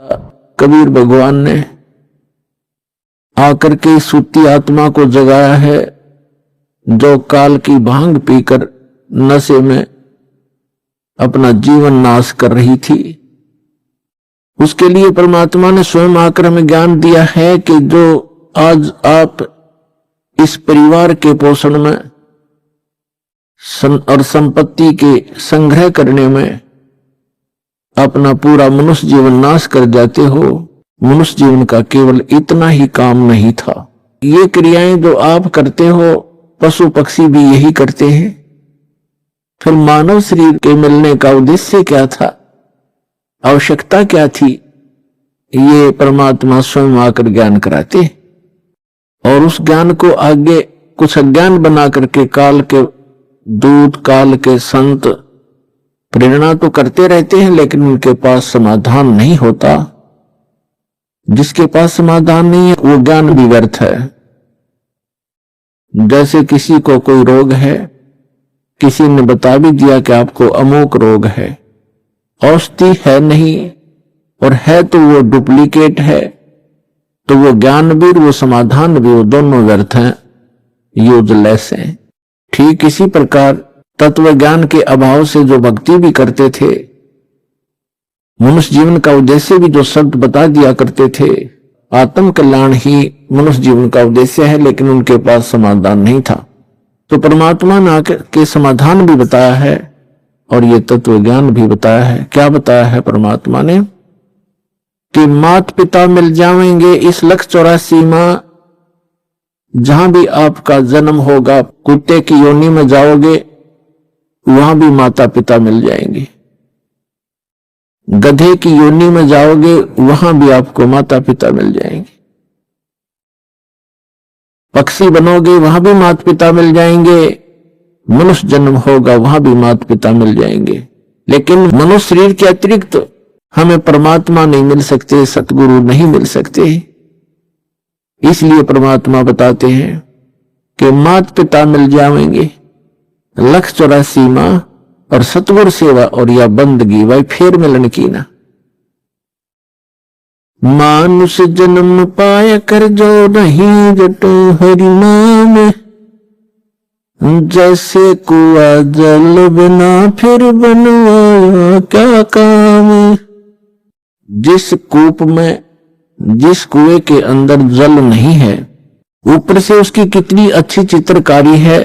कबीर भगवान ने आकर के सूती आत्मा को जगाया है जो काल की भांग पीकर नशे में अपना जीवन नाश कर रही थी। उसके लिए परमात्मा ने स्वयं आकर हमें ज्ञान दिया है कि जो आज आप इस परिवार के पोषण में और संपत्ति के संग्रह करने में अपना पूरा मनुष्य जीवन नाश कर जाते हो, मनुष्य जीवन का केवल इतना ही काम नहीं था। ये क्रियाएं जो आप करते हो पशु पक्षी भी यही करते हैं। फिर मानव शरीर के मिलने का उद्देश्य क्या था, आवश्यकता क्या थी, ये परमात्मा स्वयं आकर ज्ञान कराते और उस ज्ञान को आगे कुछ अज्ञान बना करके काल के दूत, काल के संत प्रेरणा तो करते रहते हैं, लेकिन उनके पास समाधान नहीं होता। जिसके पास समाधान नहीं है वो ज्ञान भी व्यर्थ है। जैसे किसी को कोई रोग है, किसी ने बता भी दिया कि आपको अमोक रोग है, औषधि है नहीं और है तो वो डुप्लीकेट है, तो वो ज्ञान भी वो समाधान भी वो दोनों व्यर्थ हैं, यूजलेस हैं। ठीक इसी प्रकार तत्व ज्ञान के अभाव से जो भक्ति भी करते थे, मनुष्य जीवन का उद्देश्य भी जो शब्द बता दिया करते थे, आत्म कल्याण ही मनुष्य जीवन का उद्देश्य है, लेकिन उनके पास समाधान नहीं था। तो परमात्मा ने आकर के समाधान भी बताया है और ये तत्व ज्ञान भी बताया है। क्या बताया है परमात्मा ने कि मात पिता मिल जाएंगे इस 184 माह, जहां भी आपका जन्म होगा, कुत्ते की योनि में जाओगे वहां भी माता पिता मिल जाएंगे, गधे की योनि में जाओगे वहां भी आपको माता पिता मिल जाएंगे, पक्षी बनोगे वहां भी माता पिता मिल जाएंगे, मनुष्य जन्म होगा वहां भी माता पिता मिल जाएंगे। लेकिन मनुष्य शरीर के अतिरिक्त हमें परमात्मा नहीं मिल सकते, सतगुरु नहीं मिल सकते। इसलिए परमात्मा बताते हैं कि माता पिता मिल जाएंगे 184 माह और सतगुरु सेवा और या बंदगी भाई फेर मिलन की ना। मानुष जन्म पाया कर जो नहीं जटो हरि नाम, जैसे कुआ जल बिना फिर बनवाया क्या काम। जिस कूप में, जिस कुएं के अंदर जल नहीं है, ऊपर से उसकी कितनी अच्छी चित्रकारी है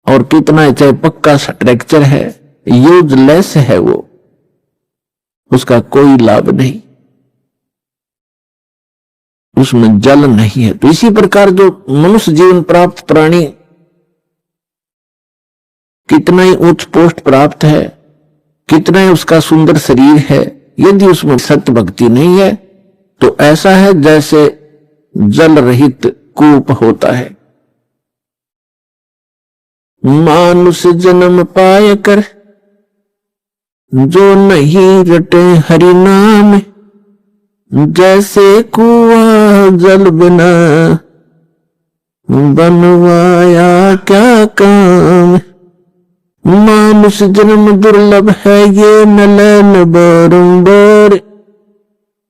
और कितना चाहे पक्का स्ट्रक्चर है, यूजलेस है वो, उसका कोई लाभ नहीं, उसमें जल नहीं है। तो इसी प्रकार जो मनुष्य जीवन प्राप्त प्राणी कितना ही उच्च पोस्ट प्राप्त है, कितना ही उसका सुंदर शरीर है, यदि उसमें सत्य भक्ति नहीं है तो ऐसा है जैसे जल रहित कूप होता है। मानुष जन्म पाय कर जो नहीं रटे हरि नाम, जैसे कुआं जल बिना बनवाया क्या काम। मानुष जन्म दुर्लभ है ये नलन बारंबार,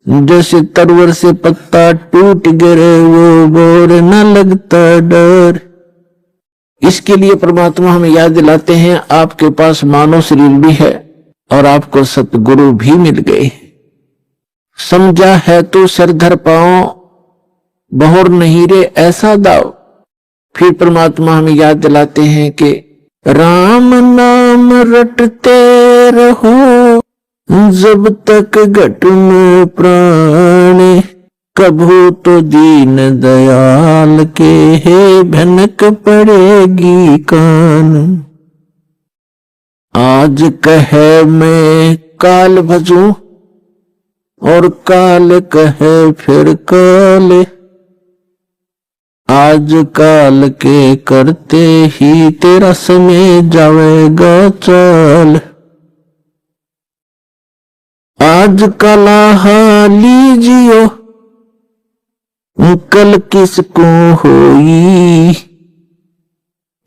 जैसे तरवर से पत्ता टूट गिरे वो बोर न लगता डर। इसके लिए परमात्मा हमें याद दिलाते हैं आपके पास मानव शरीर भी है और आपको सतगुरु भी मिल गए। समझा है तो सर धर पाओ, बहुर नहीं रे ऐसा दाव। फिर परमात्मा हमें याद दिलाते हैं कि राम नाम रटते रहो जब तक घट में प्राण, कभू तो दीन दयाल के हे भनक पड़ेगी कान। आज कहे मैं काल भजूं और काल कहे फिर काल, आज काल के करते ही तेरा समय जाएगा चाल। आज कला लीजियो कल किसको होई,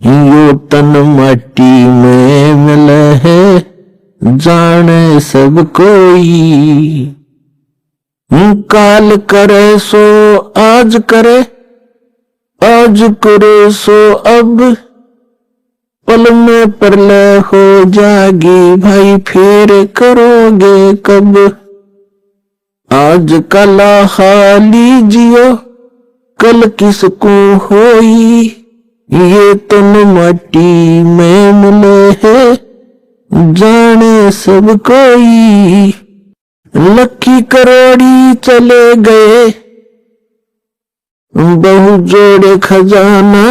यो तन मट्टी में मिल है जाने सब कोई। काल करे सो आज करे, आज करे सो अब, पल में प्रलय हो जागी भाई फिर करोगे कब। आज कला हाली जियो कल किसको होई, ये तन माटी में मिले है जाने सब कोई। लखी करोड़ी चले गए बहु जोड़े खजाना,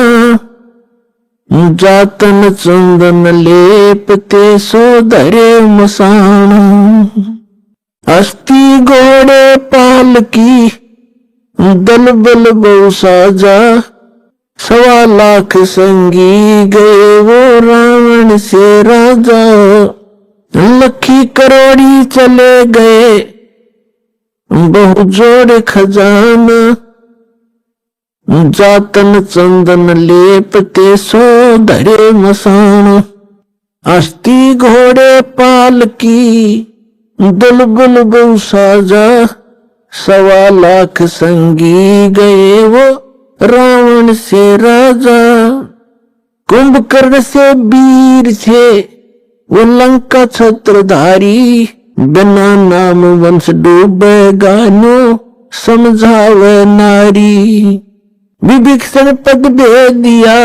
जातन चंदन लेपते सो धरे मसाना। अस्थि घोड़े पालकी दल बल बहु साजा, 1.25 संगी गए वो रावण से राजा। लखी करोड़ी चले गए बहु जोड़े खजाना, जातन चंदन लेपते सो धरे मसाना। अस्थि घोड़े पालकी दल बल बहु साजा, 1.25 संगी गए वो रावण से राजा। कुंभकर्ण से वीर थे वो लंका छत्रधारी, बिना नाम वंश डूबेगा नो समझावे नारी। विभीषण पद भेद दिया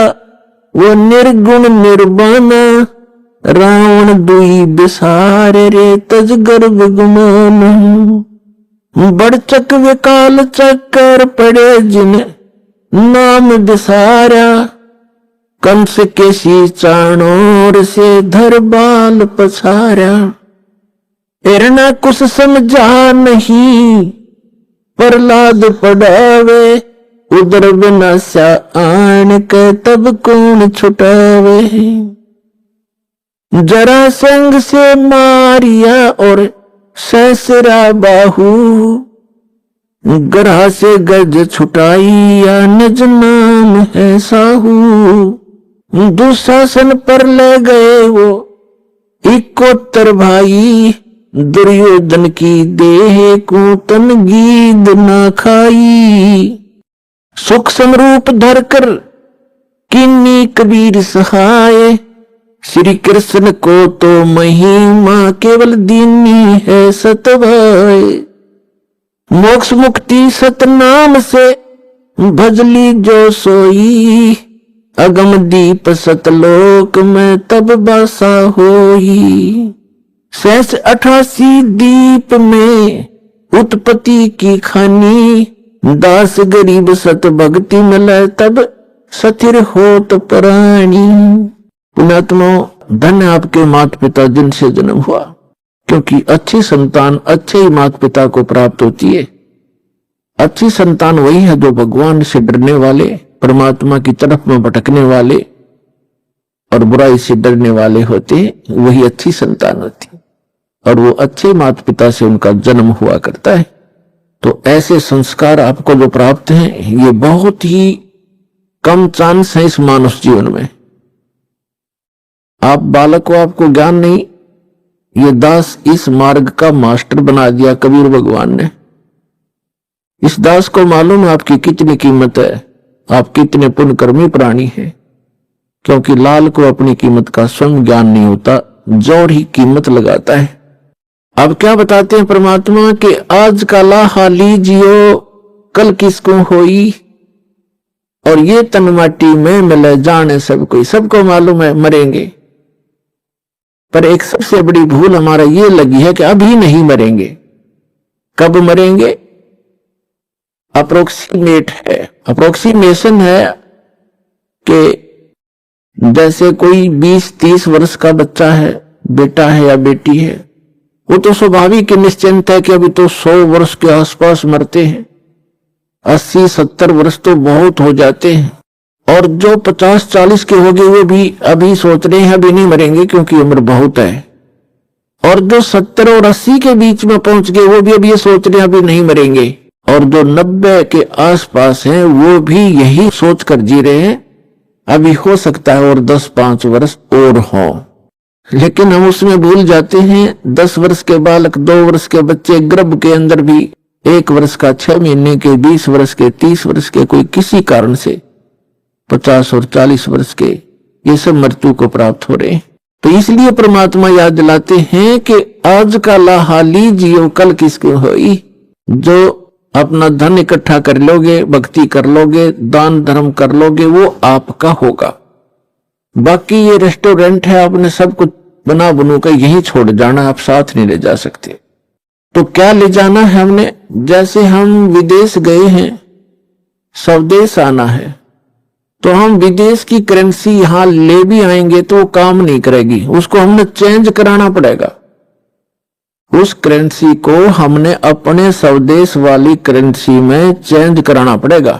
वो निर्गुण निर्वाणा, रावण दुई बिसारे रे तज गर्भ गुमान। बड़चक विकाल चक्कर पड़े जिन नाम बिसारा, कंस के सी चाणोर से धर बाल पछारा। हिरणा कुछ समझा नहीं प्रहलाद पढ़ावे, उधर विनाशा आन के तब कौन छुटावे। जरासंध से मारिया और सहसरा बाहु, ग्रह से गज छुटाइया निज नाम है साहू। दुशासन पर ले गए वो 71 भाई, दुर्योधन की देह को तन गीद ना खाई। सुख समरूप धरकर किन्नी कबीर सहाय, श्री कृष्ण को तो महिमा केवल दीनी है सतवाय। मोक्ष मुक्ति सतनाम से भजली जो सोई, अगम दीप सतलोक में तब बसा होई। 88 दीप में उत्पत्ति की खानी, दास गरीब सत भक्ति मिले तब स्थिर होत प्राणी। पुण्यात्मा धन्य आपके माता पिता जिनसे जन्म हुआ, क्योंकि अच्छी संतान अच्छे ही माता पिता को प्राप्त होती है। अच्छी संतान वही है जो भगवान से डरने वाले, परमात्मा की तरफ में भटकने वाले और बुराई से डरने वाले होते, वही अच्छी संतान होती, और वो अच्छे माता पिता से उनका जन्म हुआ करता है। तो ऐसे संस्कार आपको जो प्राप्त हैं, ये बहुत ही कम चांस है इस मानव जीवन में। आप बालक को आपको ज्ञान नहीं, ये दास इस मार्ग का मास्टर बना दिया कबीर भगवान ने। इस दास को मालूम है आपकी कितनी कीमत है, आप कितने पुण्यकर्मी प्राणी हैं, क्योंकि लाल को अपनी कीमत का स्वयं ज्ञान नहीं होता, जोड़ ही कीमत लगाता है। अब क्या बताते हैं परमात्मा कि आज का लाहा लीजियो कल किसको होई, और ये तन माटी में मिले जाने सब कोई। सबको मालूम है मरेंगे, पर एक सबसे बड़ी भूल हमारा ये लगी है कि अभी नहीं मरेंगे। कब मरेंगे? अप्रोक्सीमेट है, अप्रोक्सीमेशन है कि जैसे कोई 20-30 वर्ष का बच्चा है, बेटा है या बेटी है, वो तो स्वाभाविक निश्चिंत है कि अभी तो 100 वर्ष के आसपास मरते हैं, 80-70 वर्ष तो बहुत हो जाते हैं, और जो 50-40 के हो गए वो भी अभी सोच रहे हैं अभी नहीं मरेंगे क्योंकि उम्र बहुत है, और जो 70 और 80 के बीच में पहुंच गए वो भी अभी ये सोच रहे हैं अभी नहीं मरेंगे, और जो 90 के आसपास हैं वो भी यही सोच कर जी रहे हैं अभी हो सकता है और 10-5 वर्ष और हो। लेकिन हम उसमें भूल जाते हैं 10 वर्ष के बालक, 2 वर्ष के बच्चे गर्भ के अंदर भी 1 वर्ष का, 6 महीने के, 20 वर्ष के, 30 वर्ष के, कोई किसी कारण से 50 और 40 वर्ष के, ये सब मृत्यु को प्राप्त हो रहे हैं। तो इसलिए परमात्मा याद दिलाते हैं कि आज का लाहाली जियो कल किसको होई। जो अपना धन इकट्ठा कर लोगे, भक्ति कर लोगे, दान धर्म कर लोगे, वो आपका होगा। बाकी ये रेस्टोरेंट है, आपने सब कुछ बना बनू कर यही छोड़ जाना, आप साथ नहीं ले जा सकते। तो क्या ले जाना है हमने? जैसे हम विदेश गए हैं, स्वदेश आना है, तो हम विदेश की करेंसी यहां ले भी आएंगे तो वो काम नहीं करेगी, उसको हमने चेंज कराना पड़ेगा। उस करेंसी को हमने अपने स्वदेश वाली करेंसी में चेंज कराना पड़ेगा,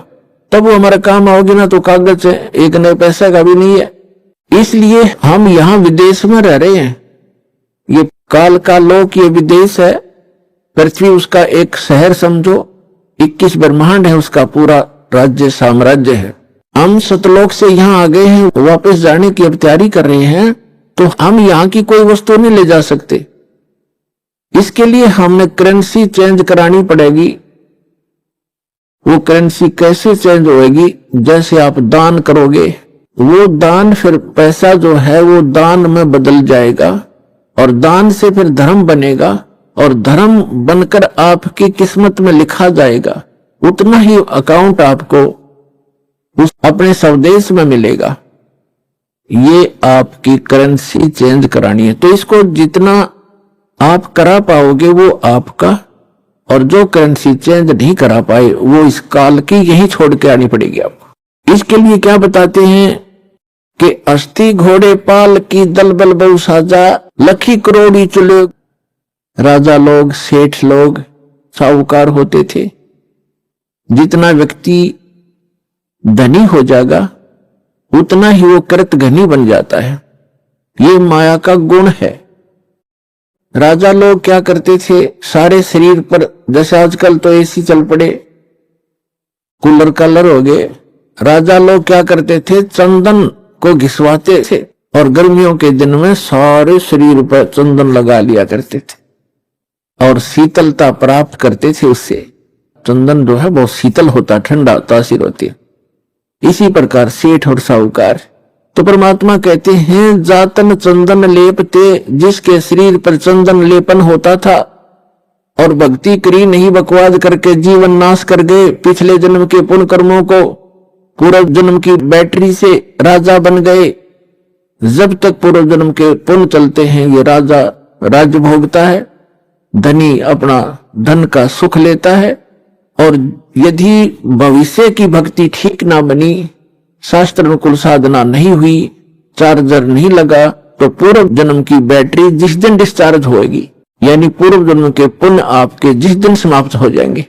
तब वो हमारे काम आओगे ना। तो कागज है, एक नए पैसे का भी नहीं है। इसलिए हम यहां विदेश में रह रहे हैं। ये काल का लोक, ये विदेश है। पृथ्वी उसका एक शहर समझो, 21 ब्रह्मांड है उसका पूरा राज्य साम्राज्य है। हम सतलोक से यहाँ आ गए हैं, वापस जाने की अब तैयारी कर रहे हैं, तो हम यहाँ की कोई वस्तु नहीं ले जा सकते। इसके लिए हमने करेंसी चेंज करानी पड़ेगी। वो करेंसी कैसे चेंज होएगी? जैसे आप दान करोगे, वो दान फिर पैसा जो है वो दान में बदल जाएगा, और दान से फिर धर्म बनेगा, और धर्म बनकर आपकी किस्मत में लिखा जाएगा। उतना ही अकाउंट आपको उस अपने स्वदेश में मिलेगा। ये आपकी करेंसी चेंज करानी है। तो इसको जितना आप करा पाओगे वो आपका, और जो करेंसी चेंज नहीं करा पाए वो इस काल की यही छोड़ के आनी पड़ेगी आपको। इसके लिए क्या बताते हैं कि अस्थि घोड़े पाल की दल बल बहु साजा, लखी करोड़ी चुले। राजा लोग, सेठ लोग, साहूकार होते थे। जितना व्यक्ति धनी हो जाएगा उतना ही वो कृत घनी बन जाता है। ये माया का गुण है। राजा लोग क्या करते थे, सारे शरीर पर, जैसे आजकल तो एसी चल पड़े, कूलर कलर हो गए, राजा लोग क्या करते थे, चंदन को घिसवाते थे, और गर्मियों के दिन में सारे शरीर पर चंदन लगा लिया करते थे, और शीतलता प्राप्त करते थे उससे। चंदन जो है बहुत शीतल होता, ठंडा तासीर होती है। इसी प्रकार सेठ और साहूकार। तो परमात्मा कहते हैं, जातन चंदन लेपते, जिसके शरीर पर चंदन लेपन होता था और भक्ति करी नहीं, बकवाद करके जीवन नाश कर गए। पिछले जन्म के पुण्य कर्मों को पूर्व जन्म की बैटरी से राजा बन गए। जब तक पूर्व जन्म के पुण्य चलते हैं ये राजा राज्य भोगता है, धनी अपना धन का सुख लेता है। और यदि भविष्य की भक्ति ठीक ना बनी, शास्त्र अनुकूल साधना नहीं हुई, चार्जर नहीं लगा, तो पूर्व जन्म की बैटरी जिस दिन डिस्चार्ज होगी, यानी पूर्व जन्म के पुण्य आपके जिस दिन समाप्त हो जाएंगे,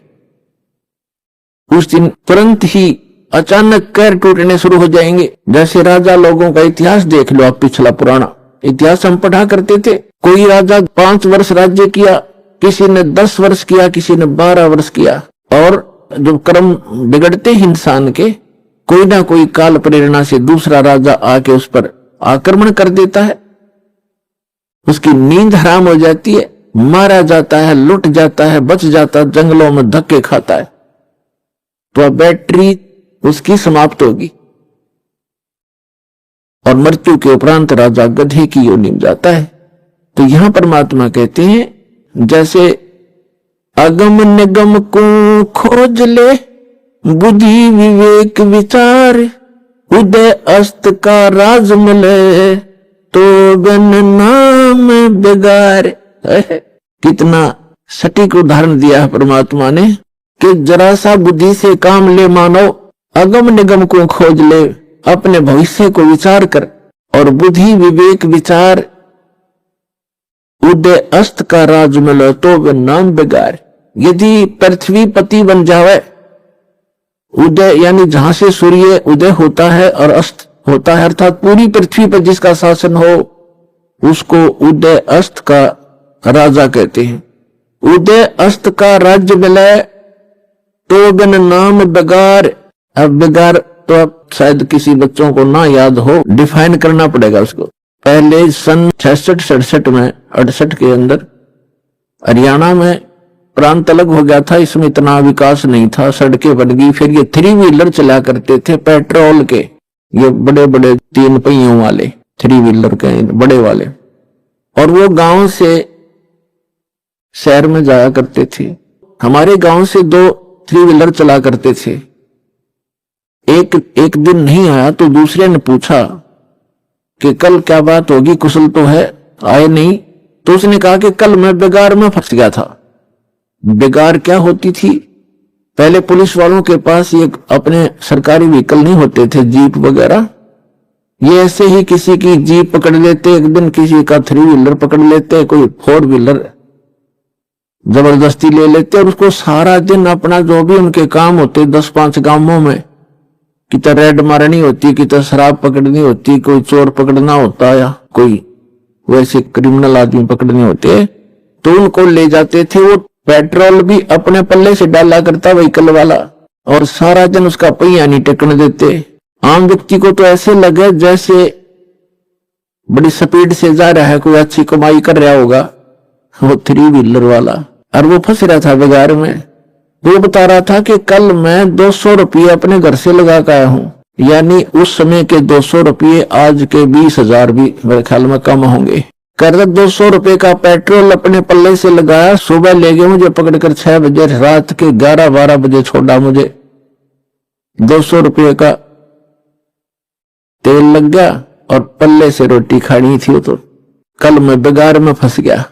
उस दिन तुरंत ही अचानक कैर टूटने शुरू हो जाएंगे। जैसे राजा लोगों का इतिहास देख लो आप, पिछला पुराना इतिहास हम पढ़ा करते थे। कोई राजा 5 वर्ष राज्य किया, किसी ने 10 वर्ष किया, किसी ने 12 वर्ष किया। और जो कर्म बिगड़ते हैं इंसान के, कोई ना कोई काल प्रेरणा से दूसरा राजा आके उस पर आक्रमण कर देता है, उसकी नींद हराम हो जाती है, मारा जाता है, लुट जाता है, बच जाता है, जंगलों में धक्के खाता है, तो बैटरी उसकी समाप्त होगी। और मृत्यु के उपरांत राजा गधे की योनि में जाता है। तो यहां परमात्मा कहते हैं, जैसे अगम निगम को खोज ले, बुद्धि विवेक विचार, उदय अस्त का राज मिले, तो बन नाम बेगार। कितना सटीक उदाहरण दिया है परमात्मा ने कि जरा सा बुद्धि से काम ले मानव, अगम निगम को खोज ले, अपने भविष्य को विचार कर, और बुद्धि विवेक विचार, उदय अस्त का राज मिले, तो वे नाम बेगार। यदि पृथ्वी पति बन जावे, उदय यानी जहां से सूर्य उदय होता है और अस्त होता है, अर्थात पूरी पृथ्वी पर जिसका शासन हो, उसको उदय अस्त का राजा कहते हैं। उदय अस्त का राज्य मिले तो बिन नाम बेगार। अब बेगार तो अब शायद किसी बच्चों को ना याद हो, डिफाइन करना पड़ेगा उसको। पहले सन 66-67 में 68 के अंदर हरियाणा में प्रांत अलग हो गया था, इसमें इतना विकास नहीं था, सड़कें बन गई। फिर ये 3 व्हीलर चला करते थे पेट्रोल के, ये बड़े बड़े 3 पहियों वाले 3 व्हीलर के बड़े वाले, और वो गांव से शहर में जाया करते थे। हमारे गांव से 2 3 व्हीलर चला करते थे। एक दिन नहीं आया तो दूसरे ने पूछा कि कल क्या बात होगी, कुशल तो है, आए नहीं। तो उसने कहा कि कल मैं बेगार में फंस गया था। बेगार क्या होती थी? पहले पुलिस वालों के पास ये अपने सरकारी व्हीकल नहीं होते थे, जीप वगैरह। ये ऐसे ही किसी की जीप पकड़ लेते, एक दिन किसी का 3 व्हीलर पकड़ लेते, कोई 4 व्हीलर जबरदस्ती ले लेते, और उसको सारा दिन अपना जो भी उनके काम होते 10-5 गांवों में, कितना रेड मारनी होती, कितना शराब पकड़नी होती, कोई चोर पकड़ना होता, या कोई वैसे क्रिमिनल आदमी पकड़ने होते, तो उनको ले जाते थे। वो पेट्रोल भी अपने पल्ले से डाला करता व्हीकल वाला, और सारा दिन उसका पहिया नहीं टेकने देते। आम व्यक्ति को तो ऐसे लगे जैसे बड़ी स्पीड से जा रहा है, कोई अच्छी कमाई कर रहा होगा वो 3 व्हीलर वाला, और वो फंस रहा था बेगार में। वो बता रहा था कि कल मैं 200 रुपये अपने घर से लगा कर आया हूं, यानी उस समय के 200 रुपये आज के 20,000 भी मेरे ख्याल में कम होंगे। कर 200 रुपये का पेट्रोल अपने पल्ले से लगाया, सुबह ले गए मुझे पकड़कर 6 बजे, रात के 11-12 बजे छोड़ा मुझे। 200 रुपये का तेल लग गया और पल्ले से रोटी खानी थी। तो कल मैं बेगार में फंस गया।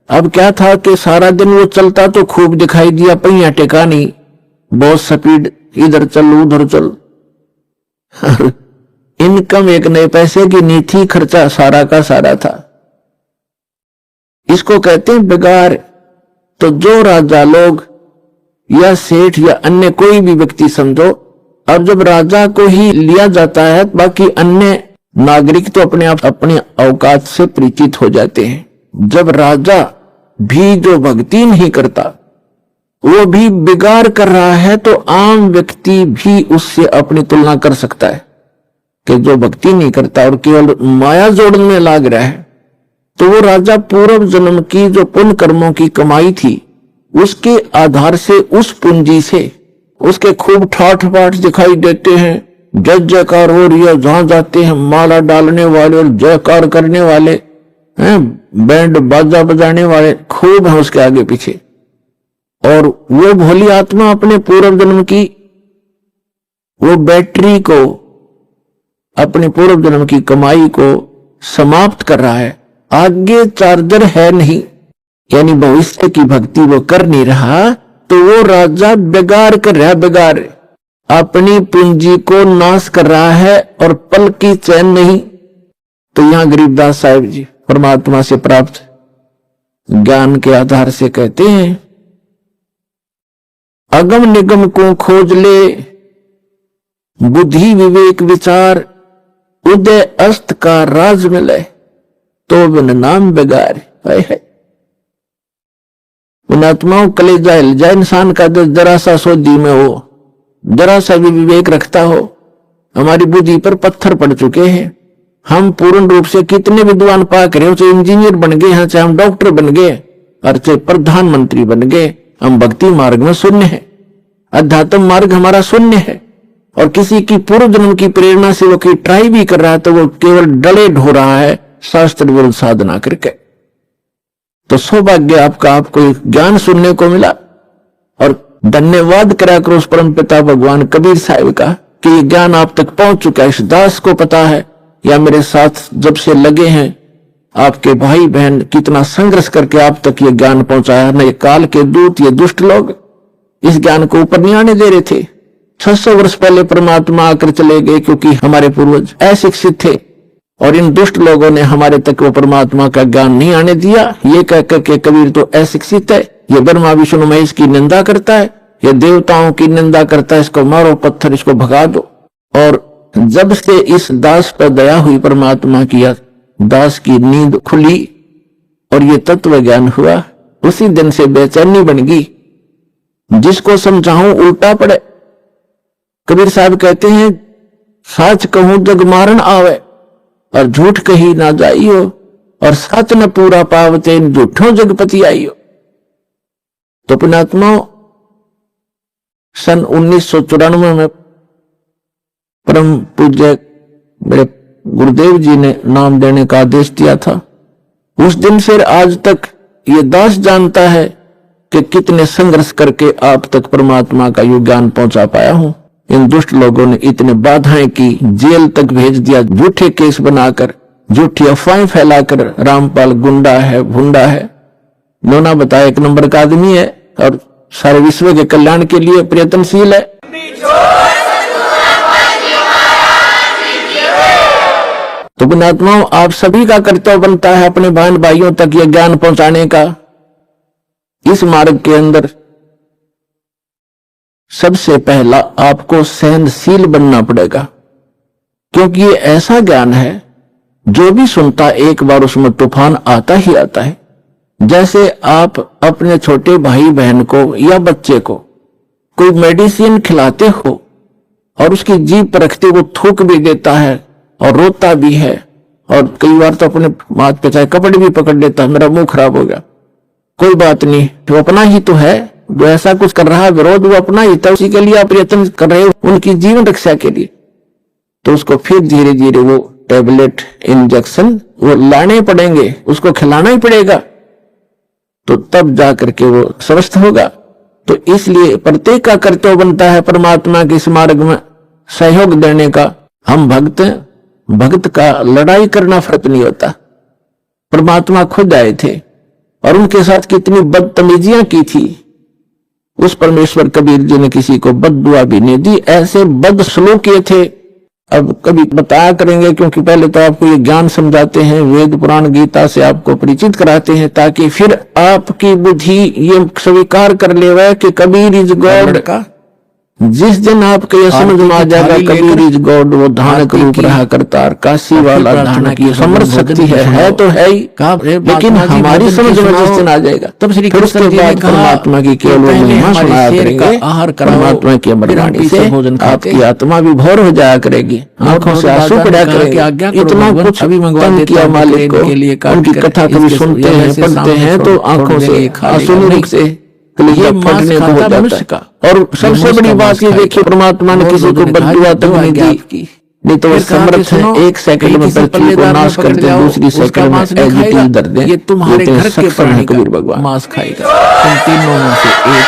अब क्या था कि सारा दिन वो चलता तो खूब दिखाई दिया, पहिया टेका नहीं, बहुत स्पीड, इधर चल उधर चल। इनकम 1 नए पैसे की नहीं थी, खर्चा सारा का सारा था। इसको कहते हैं बेगार। तो जो राजा लोग या सेठ या अन्य कोई भी व्यक्ति समझो, अब जब राजा को ही लिया जाता है, बाकी अन्य नागरिक तो अपने आप अपने औकात से परिचित हो जाते हैं। जब राजा भी जो भक्ति नहीं करता, वो भी बिगाड़ कर रहा है, तो आम व्यक्ति भी उससे अपनी तुलना कर सकता है कि जो भक्ति नहीं करता और केवल माया जोड़ने में लाग रहा है, तो वो राजा पूर्व जन्म की जो पुण्य कर्मों की कमाई थी, उसके आधार से, उस पूंजी से उसके खूब ठाठ बाट दिखाई देते हैं, जय जयकार हो रही है, जहां जाते हैं माला डालने वाले और जयकार करने वाले हैं, बैंड बाजा बजाने वाले खूब है उसके आगे पीछे। और वो भोली आत्मा अपने पूर्व जन्म की वो बैटरी को, अपने पूर्व जन्म की कमाई को समाप्त कर रहा है। आगे चार्जर है नहीं, यानी भविष्य की भक्ति वो कर नहीं रहा, तो वो राजा बेगार कर रहा है, बेगार अपनी पूंजी को नाश कर रहा है और पल की चैन नहीं। तो यहां गरीबदास साहिब जी परमात्मा से प्राप्त ज्ञान के आधार से कहते हैं, अगम निगम को खोज ले, बुद्धि विवेक विचार, उदय अस्त का राज मिले, तो बिन नाम बेगार है। उन आत्माओं कलेजा हिल जाए इंसान का, जरा सा सोधी में हो, जरा सा भी विवेक रखता हो। हमारी बुद्धि पर पत्थर पड़ चुके हैं। हम पूर्ण रूप से कितने विद्वान पाक रहे हो, चाहे इंजीनियर बन गए हैं, चाहे हम डॉक्टर बन गए और चाहे प्रधानमंत्री बन गए, हम भक्ति मार्ग में शून्य है, अध्यात्म मार्ग हमारा शून्य है। और किसी की पूर्व जन्म की प्रेरणा से वो कोई ट्राई भी कर रहा है, तो वो केवल डले ढो रहा है शास्त्र विरुद्ध साधना करके। तो सौभाग्य आपका, आपको ज्ञान सुनने को मिला, और धन्यवाद करा करो उस परम पिता भगवान कबीर साहिब का कि ये ज्ञान आप तक पहुंच चुका है। इस दास को पता है, या मेरे साथ जब से लगे हैं आपके भाई बहन, कितना संघर्ष करके आप तक ये ज्ञान पहुंचाया। न ये काल के दूत, ये दुष्ट लोग इस ज्ञान को ऊपर नहीं आने दे रहे थे। 600 वर्ष पहले परमात्मा आकर चले गए, क्योंकि हमारे पूर्वज अशिक्षित थे, और इन दुष्ट लोगों ने हमारे तक वो परमात्मा का ज्ञान नहीं आने दिया। ये कहकर के कबीर तो अशिक्षित है, ये ब्रह्मा विष्णु महेश की निंदा करता है, ये देवताओं की निंदा करता है, इसको मारो पत्थर, इसको भगा दो। और जब से इस दास पर दया हुई परमात्मा की, दास की नींद खुली और ये तत्व ज्ञान हुआ, उसी दिन से बेचैनी बन गई। जिसको समझाऊं उल्टा पड़े। कबीर साहब कहते हैं, साच कहूं जग मारन आवे, और झूठ कही ना जाइयो, और सच न पूरा पावते झूठों जगपति आइयो। तो पुण्यात्माओं, सन 1994 में परम पूज्य मेरे गुरुदेव जी ने नाम देने का आदेश दिया था। उस दिन से आज तक ये दास जानता है कि कितने संघर्ष करके आप तक परमात्मा का यो ज्ञान पहुंचा पाया हूं। इन दुष्ट लोगों ने इतने बाधाएं की, जेल तक भेज दिया, झूठे केस बनाकर, झूठी अफवाहें फैलाकर। रामपाल गुंडा है, भुंडा है, नोना बताया 1 नंबर का आदमी है और सारे विश्व के कल्याण के लिए प्रयत्नशील है। तो पुण्यात्माओं, आप सभी का कर्तव्य बनता है अपने बहन भाइयों तक यह ज्ञान पहुंचाने का। इस मार्ग के अंदर सबसे पहला आपको सहनशील बनना पड़ेगा, क्योंकि ये ऐसा ज्ञान है जो भी सुनता एक बार उसमें तूफान आता ही आता है। जैसे आप अपने छोटे भाई बहन को या बच्चे को कोई मेडिसिन खिलाते हो और उसकी जीभ पर रखते वो थूक भी देता है और रोता भी है, और कई बार तो अपने माथ पे चाहे कपड़े भी पकड़ लेता है, मेरा मुंह खराब हो गया, कोई बात नहीं, तो अपना ही तो है। जो ऐसा कुछ कर रहा है विरोध, वो अपना ही था, उसी के लिए आप प्रयत्न कर रहे हो, उनकी जीवन रक्षा के लिए। तो उसको फिर धीरे धीरे वो टेबलेट, इंजेक्शन वो लाने पड़ेंगे, उसको खिलाना ही पड़ेगा, तो तब जाकर के वो स्वस्थ होगा। तो इसलिए प्रत्येक का कर्तव्य बनता है परमात्मा के इस मार्ग में सहयोग देने का। हम भक्त हैं, भक्त का लड़ाई करना फर्क नहीं होता। परमात्मा खुद आए थे और उनके साथ कितनी बदतमीजियां की थी। उस परमेश्वर कबीर जी ने किसी को बद्दुआ भी नहीं दी, ऐसे बदसलूक किए थे। अब कभी बताया करेंगे, क्योंकि पहले तो आपको ये ज्ञान समझाते हैं, वेद पुराण गीता से आपको परिचित कराते हैं, ताकि फिर आपकी बुद्धि ये स्वीकार कर ले कि कबीर इज गॉड का। जिस दिन आपको यह समझ में आ जाएगा कबीर इज गॉड, वो धानक रूप रहा करतार, काशी वाला धानक, ये समर्थ शक्ति है तो है ही, लेकिन हमारी समझ में जिस दिन आ जाएगा तब श्री कृष्ण जी ने परमात्मा की केवल महिमा सुनाया करेंगे। परमात्मा की अमरवाणी से आपकी आत्मा भी भोर हो जाया करेगी, आंखों से आंसू पड़ा करेंगे। इतना कुछ अभी मंगवा किया मालिक को, उनकी कथा कभी सुनते हैं, पढ़ते हैं तो आंखों से आंसू नहीं रुकते, ये फटने को हो जाता है। और सबसे बड़ी बात ये देखिए, परमात्मा ने किसी को बद्दुआ तक नहीं दी, नहीं तो वो समर्थ है 1 सेकंड में पृथ्वी को नाश कर दे, दूसरी सेकंड में एजिटी दर दे। ये तुम्हारे घर के प्राणी कबीर भगवान मांस खाएगा, तुम तीनों में से एक।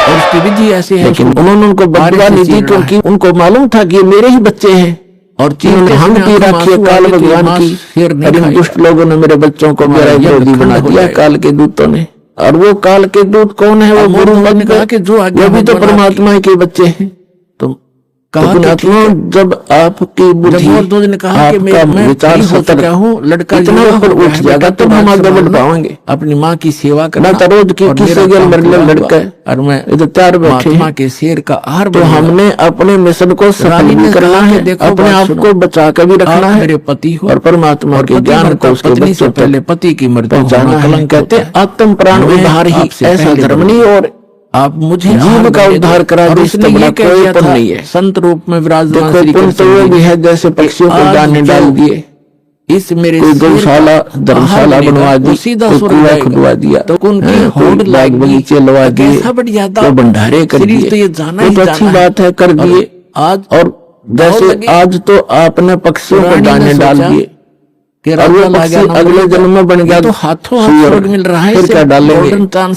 और उसकी विधि ऐसी है, लेकिन उन्होंने उनको बद्दुआ नहीं दी, क्योंकि उनको मालूम था कि ये मेरे ही बच्चे हैं। और जिन्होंने हम पी रखी है काल भगवान की, और इन दुष्ट लोगों ने मेरे बच्चों को मेरा विरोधी बना दिया, काल के दूतों ने। और वो काल के दूत कौन है? वो गुरु ने कहा कि जो आज्ञा भी तो परमात्मा के बच्चे हैं। तो पुण्यात्मा, जब आपकी बुद्धि ने कहा कि मैं विचार होता क्या हूँ, लड़का इतना ऊपर उठ जाएगा तो हम आगे बढ़ पाएंगे। अपनी माँ की सेवा करना, तो रोज की किसी लड़का है और मैं इधर तैयार बैठे के शेर का आहार। तो हमने अपने मिशन को सफल भी करना है, अपने आप को बचा कर भी रखना है, मेरे पति हो और परमात्मा के ज्ञान को उसके पत्नी से पहले पति की मृत्यु जाना है। कहते हैं आत्म प्राण उद्धार ही ऐसा धर्म नहीं, और आप मुझे जीव का उद्धार करा दे, इसने ये कह दिया था नहीं है। संत रूप में विराजमान देखो भी है, जैसे पक्षियों को दाने डाल दिए, इस मेरे गौशाला धर्मशाला बनवा दी, कुआं खुदवा दिया, तो उनकी होड़ बाग बगीचे लगा दिए, तो भंडारे कर दिए, तो ये जाना ही अच्छी बात है, कर दिए आज। और जैसे आज तो आपने पक्षियों को दाने डाल दिए, और वो पक्षी अगले जन्म में बन गया तो हाथों हाथ स्वर्ग मिल रहा है, फिर क्या डालेंगे?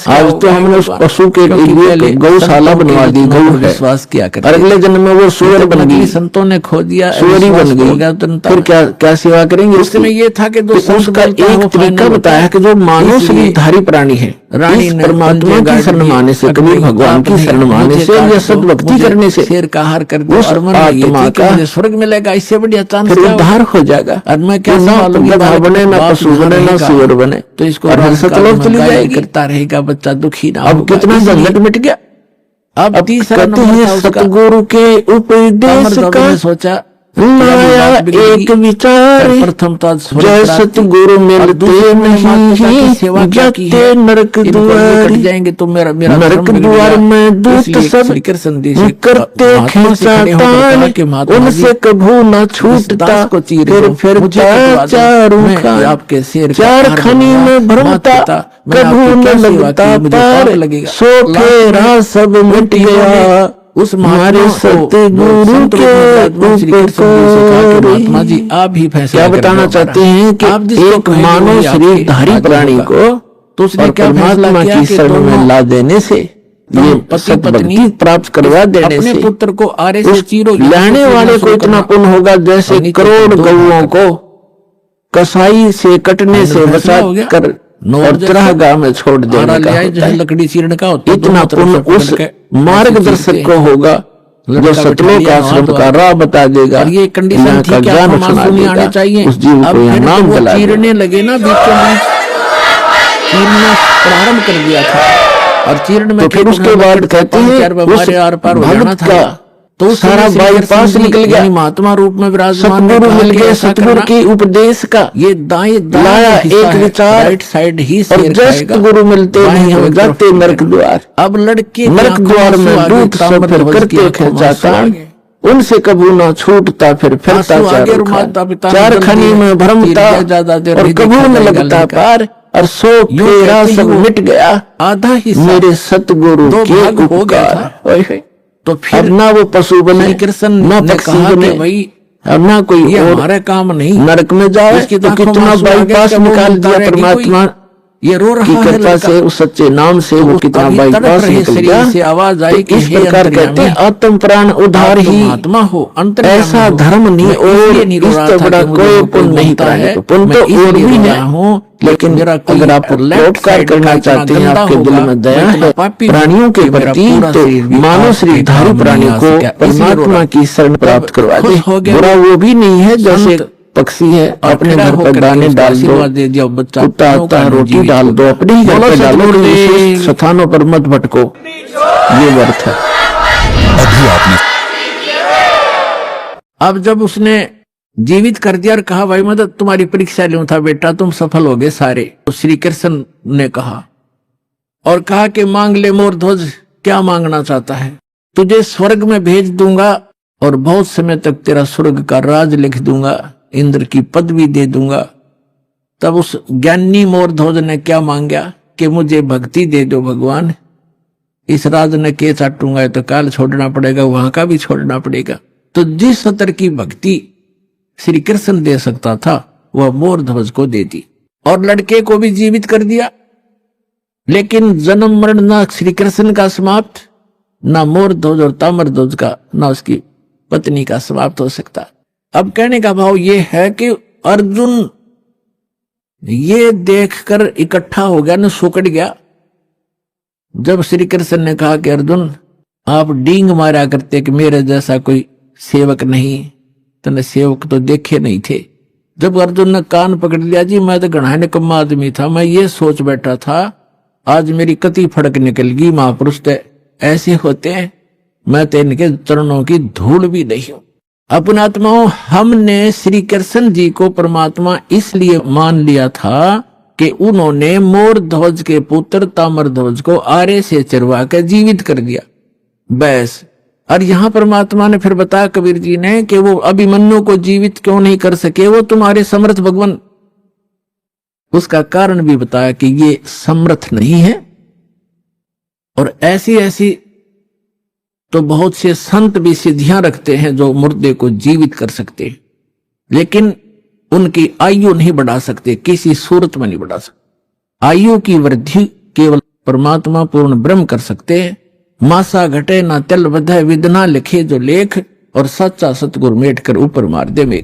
आज तो हमने उस पशु के लिए गौशाला बनवा दी, गौ है, विश्वास किया कर, अगले जन्म में वो सूअर बन गई, संतों ने खो दिया, सूअरी बन गई, फिर क्या सेवा करेंगे? उसमें ये था कि उसका एक तरीका बताया कि जो मानव शरीरधारी प्राणी है, रानी परमात्मा की शरण माने से, कबीर भगवान की शरण माने से, या सद्भक्ति करने से शेर का आहार कर दो, आत्मा का स्वर्ग मिलेगा, इससे बढ़िया चांस उद्धार हो जाएगा। और मैं क्या गधा बने ना पशु बने ना सूअर बने, तो इसको सतलोक चली जाएगी, करता रहेगा बच्चा दुखी ना। अब कितना झंझट मिट गया। अब तीसरा सतगुरु के उपदेश का सोचा लाया एक विचार, प्रथम तो जय सतगुरु मिलते नहीं, जाते नरक द्वार। कट जाएंगे तो मेरा नरक द्वार में दूत सब करते खींचा तान, उनसे कभू न छूटता, फिर चारों आपके शेर चार खनी में भ्रमता, कभू न लगता पार, सो फेरा सब मिट गया उस हमारे सतगुरु के महात्मा जी आप ही फैसला क्या बताना चाहते हैं कि एक मानव शरीरधारी प्राणी को तो उसने क्या परमात्मा की शरण में ला देने से, ये पति पत्नी प्राप्त करवा देने अपने से पुत्र को आरे से चीरो लाने वाले को इतना पुण्य होगा जैसे करोड़ गौओं को कसाई से कटने से बचा कर और चरागाह में छोड़ देने का होता है। लकड़ी चीरने का होता है। इतना पुण्य उस मार्गदर्शक को होगा जो सतलोक आश्रम का राह बता देगा, और ये कंडीशन थी कि ज्ञान सुना देगा, चाहिए। उस जीव को यहाँ नाम दिला देगा। चीरने लगे ना, बीचों बीच चीरना प्रारंभ कर दिया था, और चीरण में तो फिर उसके बाद कहते हैं उस भक्त का तो सारा बाईपास निकल गया, महात्मा रूप में विराजमान सतगुरु मिल गए, सतगुरु के उपदेश का ये दाएं लाया एक विचार, राइट साइड ही और जस्ट गुरु मिलते नहीं हम जाते नरक द्वार। अब लड़के नरक द्वार में दूत सब फिर करते खींचाता, उनसे कभू न छूटता, फिर फिरता चार खनी में भ्रमता, और कभू न लगता पार, और सो फेरा सब मिट गया आधा ही मेरे सतगुरु के उपकार। तो फिर ना वो पशु बने, कृष्ण न पक्षी बने, भाई अब ना कोई ये और हमारा काम नहीं, नरक में जाए तो कितना बाईपास निकाल दिया परमात्मा ये रो रहा की कृपा से, उस सच्चे नाम से वो कितना बाईपास निकल गया। से आवाज आई कि इस प्रकार कहते हैं आत्म प्राण उद्धार ही महात्मा हो, अंतर ऐसा धर्म नहीं और इससे बड़ा कोई पुण्य नहीं प्राणी को। पुण्य तो और भी है, लेकिन अगर आप परोपकार करना चाहते हैं, आपके दिल में दया है प्राणियों के प्रति, तो मानव शरीरधारी प्राणी को परमात्मा की शरण प्राप्त करवा दे। बुरा वो भी नहीं है जैसे पक्षी है, अपने घर पर दाने डाल दो, कुत्ता आता है रोटी डाल दो, अपने ही घर पर डालो, विशेष स्थानों पर मत भटको, ये व्यर्थ है। अभी आपने अब जब उसने जीवित कर दिया और कहा भाई मैं तो तुम्हारी परीक्षा लूं था बेटा, तुम सफल हो गए सारे, तो श्री कृष्ण ने कहा और कहा कि मांग ले मोर ध्वज, क्या मांगना चाहता है? तुझे स्वर्ग में भेज दूंगा और बहुत समय तक तेरा स्वर्ग का राज लिख दूंगा, इंद्र की पदवी दे दूंगा। तब उस ज्ञानी मोर ध्वज ने क्या मांगा कि मुझे भक्ति दे दो भगवान, इस राज ने के चाटूंगा तो काल छोड़ना पड़ेगा, वहां का भी छोड़ना पड़ेगा। तो जिस स्तर की भक्ति श्री कृष्ण दे सकता था वह मोर ध्वज को दे दी, और लड़के को भी जीवित कर दिया। लेकिन जन्म मरण ना श्री कृष्ण का समाप्त, ना मोर ध्वज और ताम्र ध्वज का, ना उसकी पत्नी का समाप्त हो सकता। अब कहने का भाव ये है कि अर्जुन ये देखकर इकट्ठा हो गया न, सुकड़ गया। जब श्री कृष्ण ने कहा कि अर्जुन आप डींग मारा करते कि मेरे जैसा कोई सेवक नहीं, तने सेवक तो देखे नहीं थे। जब अर्जुन ने कान पकड़ लिया, जी मैं तो घना निकम्मा आदमी था, मैं ये सोच बैठा था आज मेरी कति फड़क निकल गई, महापुरुष तो ऐसे होते हैं, मैं तो इनके चरणों की धूल भी नहीं हूं। अपने आत्माओं, हमने श्री कृष्ण जी को परमात्मा इसलिए मान लिया था कि उन्होंने मोर ध्वज के पुत्र ताम्र ध्वज को आरे से चरवा कर जीवित कर दिया, बस। और यहां परमात्मा ने फिर बताया कबीर जी ने कि वो अभिमन्यु को जीवित क्यों नहीं कर सके, वो तुम्हारे समर्थ भगवान। उसका कारण भी बताया कि ये समर्थ नहीं है, और ऐसी ऐसी तो बहुत से संत भी सिद्धियां रखते हैं जो मुर्दे को जीवित कर सकते हैं, लेकिन उनकी आयु नहीं बढ़ा सकते, किसी सूरत में नहीं बढ़ा सकते। आयु की वृद्धि केवल परमात्मा पूर्ण ब्रह्म कर सकते हैं। मासा घटे ना तिल बधे, विदना लिखे जो लेख, और सच्चा सतगुरु मेट कर ऊपर मार दे में।